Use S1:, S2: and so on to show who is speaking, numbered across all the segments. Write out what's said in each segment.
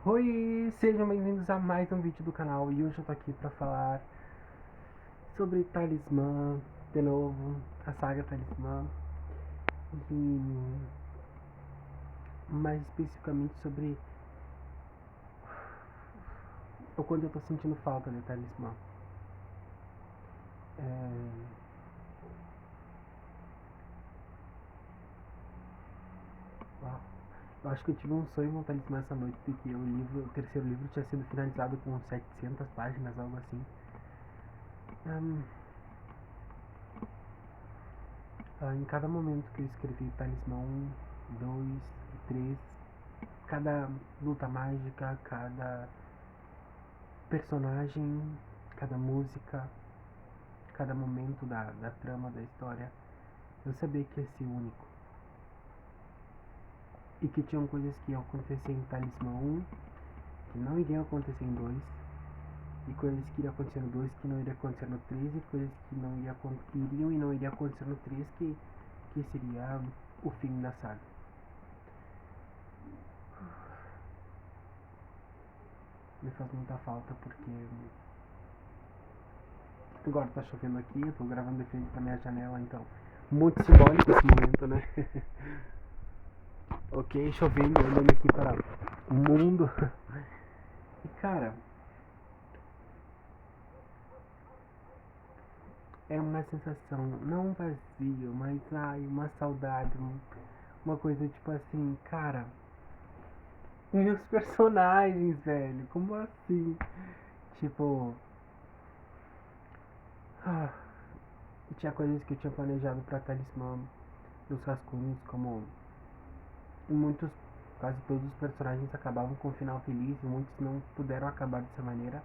S1: Oi, sejam bem-vindos a mais um vídeo do canal e hoje eu tô aqui pra falar sobre Talismã, de novo, a saga Talismã e mais especificamente sobre o quanto eu tô sentindo falta de Talismã. Uau. Eu acho que eu tive um sonho com Talismã essa noite de que o terceiro livro tinha sido finalizado com 700 páginas, algo assim. Hum, em cada momento que eu escrevi Talismã 1, 2 e 3, cada luta mágica, cada personagem, cada música, cada momento da trama da história, eu sabia que ia ser único. E que tinham coisas que iam acontecer em Talismã 1 que não iriam acontecer em 2, e coisas que iriam acontecer no 2 que não iriam acontecer no 3, e coisas que não iriam e não iriam acontecer no 3 que seria o fim da saga. Me faz muita falta porque agora tá chovendo aqui, eu tô gravando de frente pra minha janela, então muito simbólico esse momento, né? Ok, chovendo, olhando aqui para o mundo. E cara, é uma sensação, não um vazio, mas ai, uma saudade, uma coisa tipo assim, cara, meus personagens, velho, como assim? Tipo, ah, tinha coisas que eu tinha planejado pra Talismã dos rascunhos, como muitos, quase todos os personagens acabavam com um final feliz e muitos não puderam acabar dessa maneira.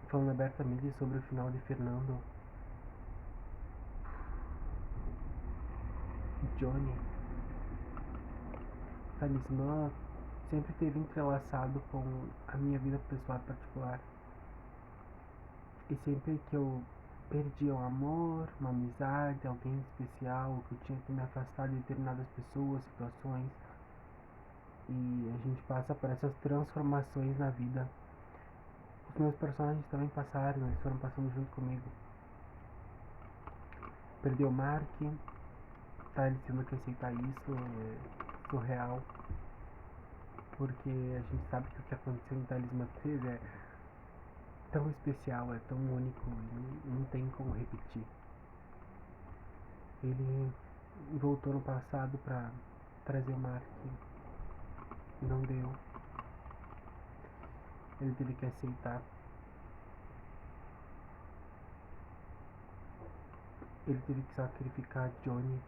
S1: Falando abertamente sobre o final de Fernando, Johnny, Talismã sempre esteve entrelaçado com a minha vida pessoal particular. E sempre que eu perdia um amor, uma amizade, alguém especial, que eu tinha que me afastar de determinadas pessoas, situações, e a gente passa por essas transformações na vida. Os meus personagens também passaram, eles foram passando junto comigo. Perdeu o Mark, tá ele tendo que aceitar isso, é surreal, porque a gente sabe que o que aconteceu em Talismã 3 é tão especial, é tão único, não tem como repetir. Ele voltou no passado pra trazer o Mark, não deu. Ele teve que aceitar. Ele teve que sacrificar Johnny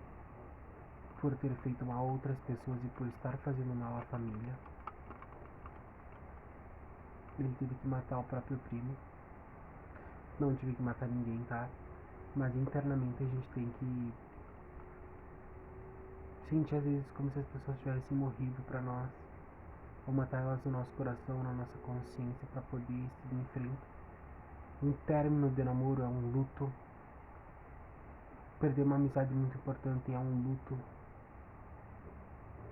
S1: por ter feito mal a outras pessoas e por estar fazendo mal à família. Ele teve que matar o próprio primo. Não tive que matar ninguém, tá? Mas internamente a gente tem que sentir às vezes como se as pessoas tivessem morrido pra nós. Ou matar elas no nosso coração, na nossa consciência, pra poder seguir em frente. Um término de namoro é um luto. Perder uma amizade muito importante é um luto.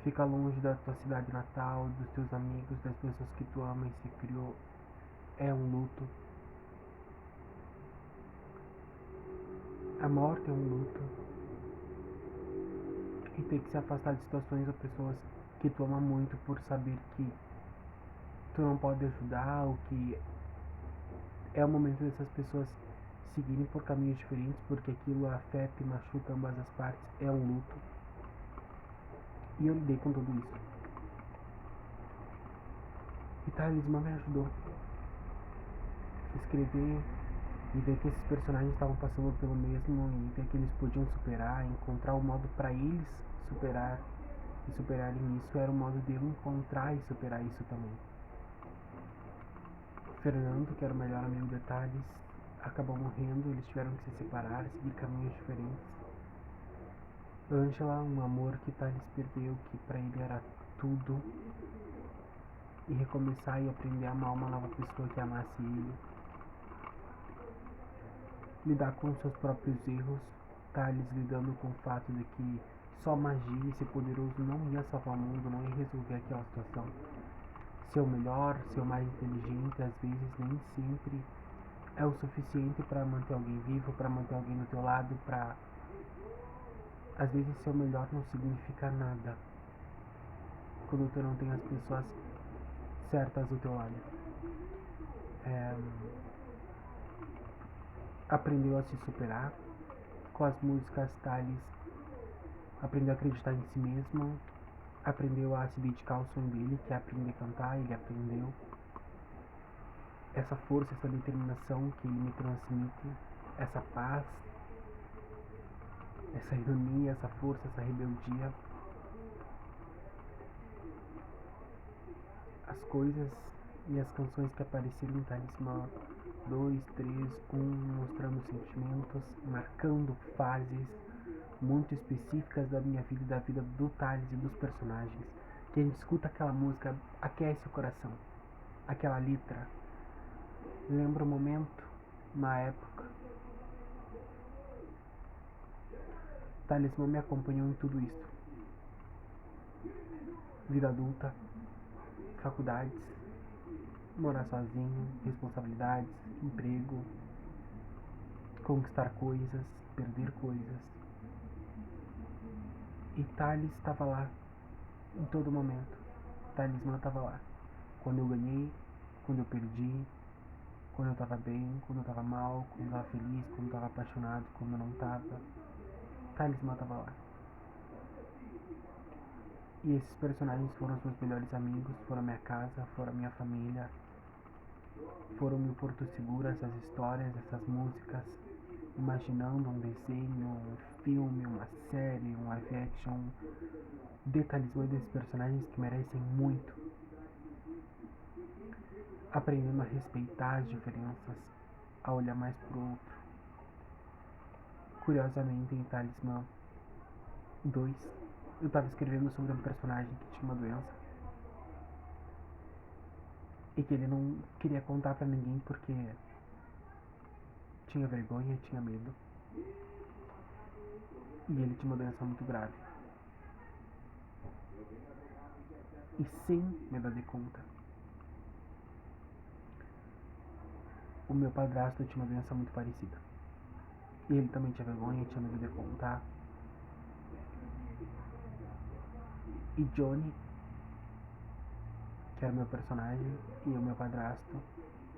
S1: Ficar longe da tua cidade natal, dos teus amigos, das pessoas que tu ama e se criou é um luto. A morte é um luto. E ter que se afastar de situações ou pessoas que tu ama muito por saber que tu não pode ajudar, ou que é o momento dessas pessoas seguirem por caminhos diferentes porque aquilo afeta e machuca ambas as partes, é um luto. E eu lidei com tudo isso. E Talismã me ajudou a escrever e ver que esses personagens estavam passando pelo mesmo e ver que eles podiam superar, encontrar um modo para eles superar e superarem isso era um modo de eu encontrar e superar isso também. Fernando, que era o melhor amigo de Thales, acabou morrendo, eles tiveram que se separar, seguir caminhos diferentes. Angela, um amor que Thales perdeu, que pra ele era tudo, e recomeçar e aprender a amar uma nova pessoa que amasse ele. Lidar com seus próprios erros, Thales lidando com o fato de que só magia e ser poderoso não ia salvar o mundo, não ia resolver aquela situação. Ser o melhor, ser o mais inteligente, às vezes nem sempre é o suficiente para manter alguém vivo, para manter alguém do teu lado, para às vezes ser o melhor não significa nada quando tu não tem as pessoas certas do teu lado. É, aprendeu a se superar com as músicas Thales, aprendeu a acreditar em si mesmo, aprendeu a se dedicar ao sonho dele, que é aprender a cantar. Ele aprendeu essa força, essa determinação que ele me transmite, essa paz, essa ironia, essa força, essa rebeldia. As coisas e as canções que apareceram em Talismã 2, 3, 1, mostrando sentimentos, marcando fases muito específicas da minha vida e da vida do Thales e dos personagens. Que a gente escuta aquela música, aquece o coração. Aquela letra lembra um momento, uma época. Talismã me acompanhou em tudo isso. Vida adulta, faculdades, morar sozinho, responsabilidades, emprego, conquistar coisas, perder coisas. E Thales estava lá em todo momento. Talismã estava lá. Quando eu ganhei, quando eu perdi, quando eu estava bem, quando eu estava mal, quando eu estava feliz, quando eu estava apaixonado, quando eu não estava. Talismã estava lá. E esses personagens foram os meus melhores amigos, foram a minha casa, foram a minha família, foram meu porto seguro, essas histórias, essas músicas, imaginando um desenho, um filme, uma série, um live action, de Talismã desses personagens que merecem muito, aprendendo a respeitar as diferenças, a olhar mais pro outro. Curiosamente, em Talismã 2, eu estava escrevendo sobre um personagem que tinha uma doença e que ele não queria contar pra ninguém porque tinha vergonha, tinha medo. E ele tinha uma doença muito grave. E sem me dar de conta, o meu padrasto tinha uma doença muito parecida. E ele também tinha vergonha, tinha medo de contar. E Johnny, que era o meu personagem, e o meu padrasto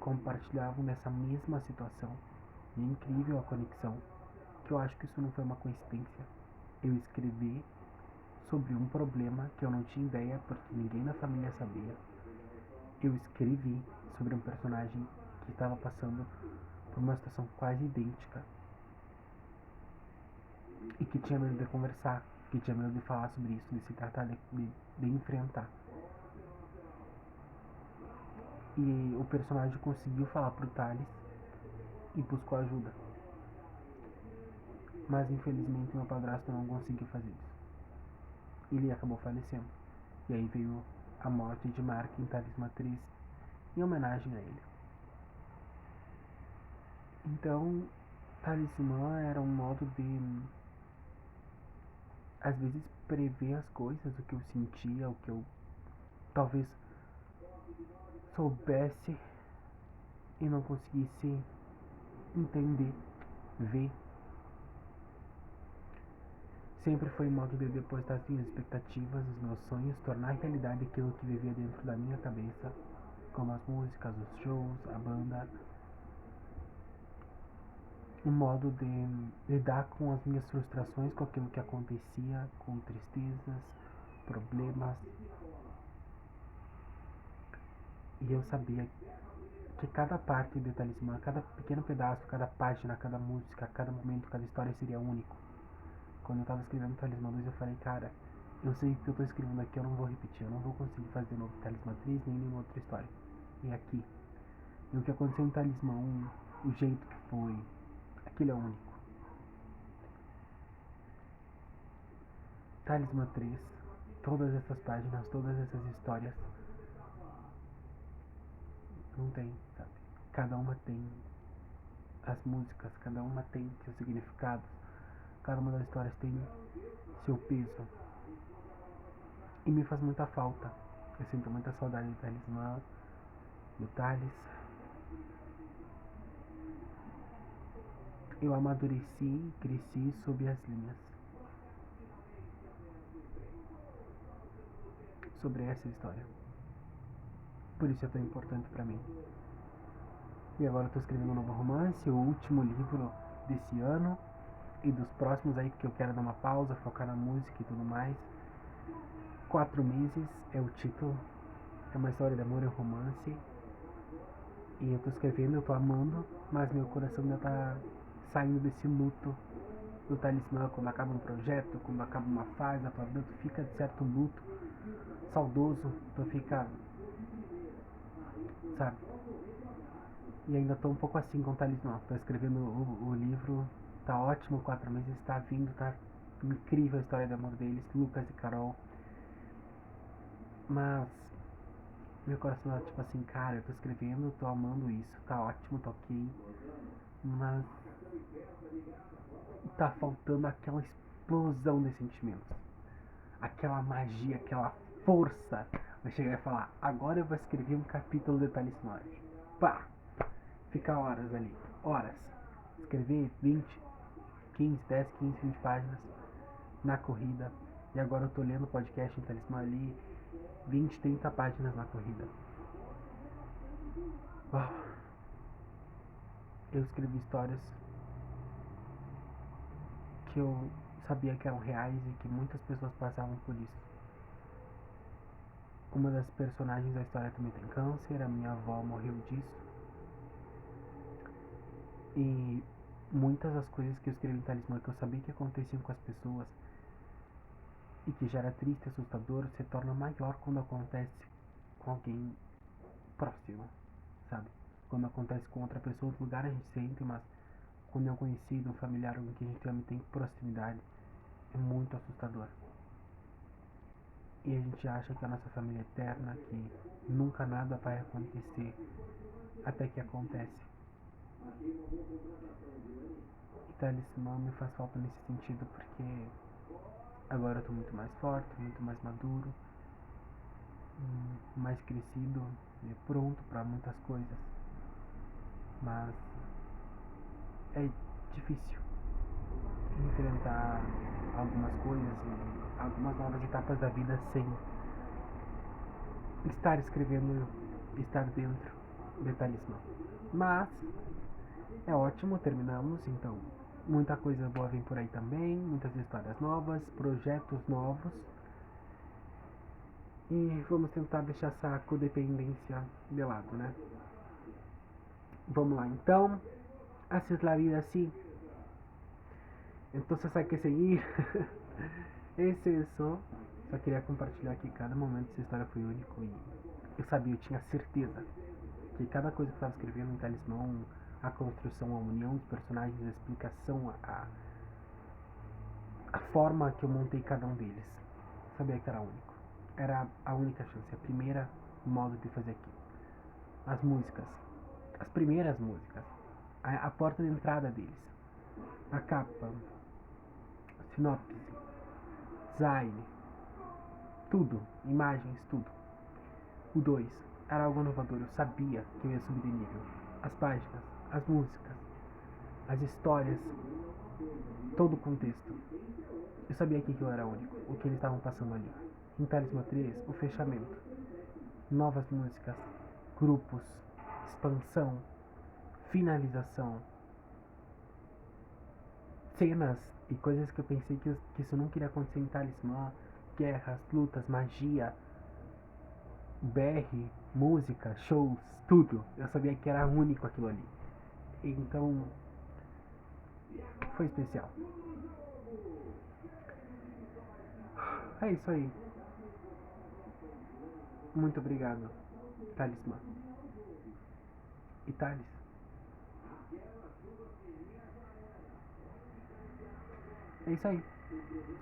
S1: compartilhavam dessa mesma situação. E é incrível a conexão, que eu acho que isso não foi uma coincidência. Eu escrevi sobre um problema que eu não tinha ideia, porque ninguém na família sabia. Eu escrevi sobre um personagem que estava passando por uma situação quase idêntica e que tinha medo de conversar, que tinha medo de falar sobre isso, de se tratar, de enfrentar. E o personagem conseguiu falar pro Thales e buscou ajuda. Mas infelizmente meu padrasto não conseguiu fazer isso. Ele acabou falecendo. E aí veio a morte de Mark em Talismã 3 em homenagem a ele. Então, Talismã era um modo de, às vezes, prever as coisas, o que eu sentia, o que eu talvez soubesse e não conseguisse entender, ver. Sempre foi um modo de depositar as minhas expectativas, os meus sonhos, tornar realidade aquilo que vivia dentro da minha cabeça, como as músicas, os shows, a banda. Um modo de lidar com as minhas frustrações, com aquilo que acontecia, com tristezas, problemas. E eu sabia que cada parte de Talismã, cada pequeno pedaço, cada página, cada música, cada momento, cada história seria único. Quando eu estava escrevendo Talismã 2, eu falei, cara, eu sei que o que eu estou escrevendo aqui eu não vou repetir, eu não vou conseguir fazer de novo Talismã 3 nem nenhuma outra história. E aqui. E o que aconteceu em Talismã 1, o jeito que foi, aquilo é único. Talismã 3, todas essas páginas, todas essas histórias, não tem, sabe? Cada uma tem as músicas, cada uma tem seus significados, Cada uma das histórias tem seu peso. E me faz muita falta. Eu sinto muita saudade do Talismã, do Thales. Eu amadureci e cresci sob as linhas. Sobre essa história. Por isso é tão importante pra mim. E agora eu tô escrevendo um novo romance, o último livro desse ano. E dos próximos aí, porque eu quero dar uma pausa, focar na música e tudo mais. 4 meses é o título. É uma história de amor e romance. E eu tô escrevendo, eu tô amando, mas meu coração ainda tá saindo desse luto do Talismã. Quando acaba um projeto, quando acaba uma fase da tua vida, tu fica de certo luto, saudoso, tu fica, sabe? E ainda tô um pouco assim com o Talismã. Tô escrevendo o livro, tá ótimo, 4 meses, tá vindo, tá incrível a história de amor deles, Lucas e Carol. Mas meu coração tá tipo assim, cara, eu tô escrevendo, tô amando isso, tá ótimo, tá ok. Mas tá faltando aquela explosão de sentimentos. Aquela magia, aquela força. Vai chegar e falar, agora eu vou escrever um capítulo de Talismã. Pá! Ficar horas ali. Horas. Escrever 20, 15, 10, 15, 20 páginas na corrida. E agora eu tô lendo o podcast em Talismã ali. 20, 30 páginas na corrida. Uau. Eu escrevi histórias que eu sabia que eram reais e que muitas pessoas passavam por isso. Uma das personagens da história também tem câncer, a minha avó morreu disso. E muitas das coisas que eu escrevi em Talismã que eu sabia que aconteciam com as pessoas e que já era triste, assustador, se torna maior quando acontece com alguém próximo, sabe? Quando acontece com outra pessoa, outro lugar a gente sente, mas quando é um conhecido, um familiar, alguém que a gente ama e tem proximidade, é muito assustador. E a gente acha que a nossa família é eterna, que nunca nada vai acontecer, até que acontece. E Talismã me faz falta nesse sentido, porque agora eu tô muito mais forte, muito mais maduro, mais crescido e pronto para muitas coisas. Mas é difícil enfrentar algumas coisas e algumas novas etapas da vida sem estar escrevendo, estar dentro de Talismã. Mas é ótimo, terminamos, então muita coisa boa vem por aí também, muitas histórias novas, projetos novos. E vamos tentar deixar essa codependência de lado, né? Vamos lá, então. Así es la vida, así. Entonces hay que seguir. Es isso. Só queria compartilhar que cada momento dessa história foi único e eu sabia, eu tinha certeza que cada coisa que eu estava escrevendo em Talismã, a construção, a união dos personagens, a explicação, a forma que eu montei cada um deles, sabia que era único. Era a única chance, a primeira modo de fazer aquilo. As músicas, as primeiras músicas, a porta de entrada deles, a capa, sinopse, design, tudo, imagens, tudo. O 2 era algo inovador, eu sabia que eu ia subir de nível. As páginas, as músicas, as histórias, todo o contexto. Eu sabia que aquilo era único, o que eles estavam passando ali. Em Talismã 3, o fechamento. Novas músicas, grupos, expansão, finalização, cenas e coisas que eu pensei que isso não queria acontecer em Talismã, guerras, lutas, magia, BR, música, shows, tudo. Eu sabia que era único aquilo ali. Então, foi especial. É isso aí. Muito obrigado, Talismã. E Thales. É isso aí.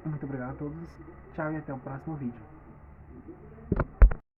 S1: Muito obrigado a todos. Tchau e até o próximo vídeo.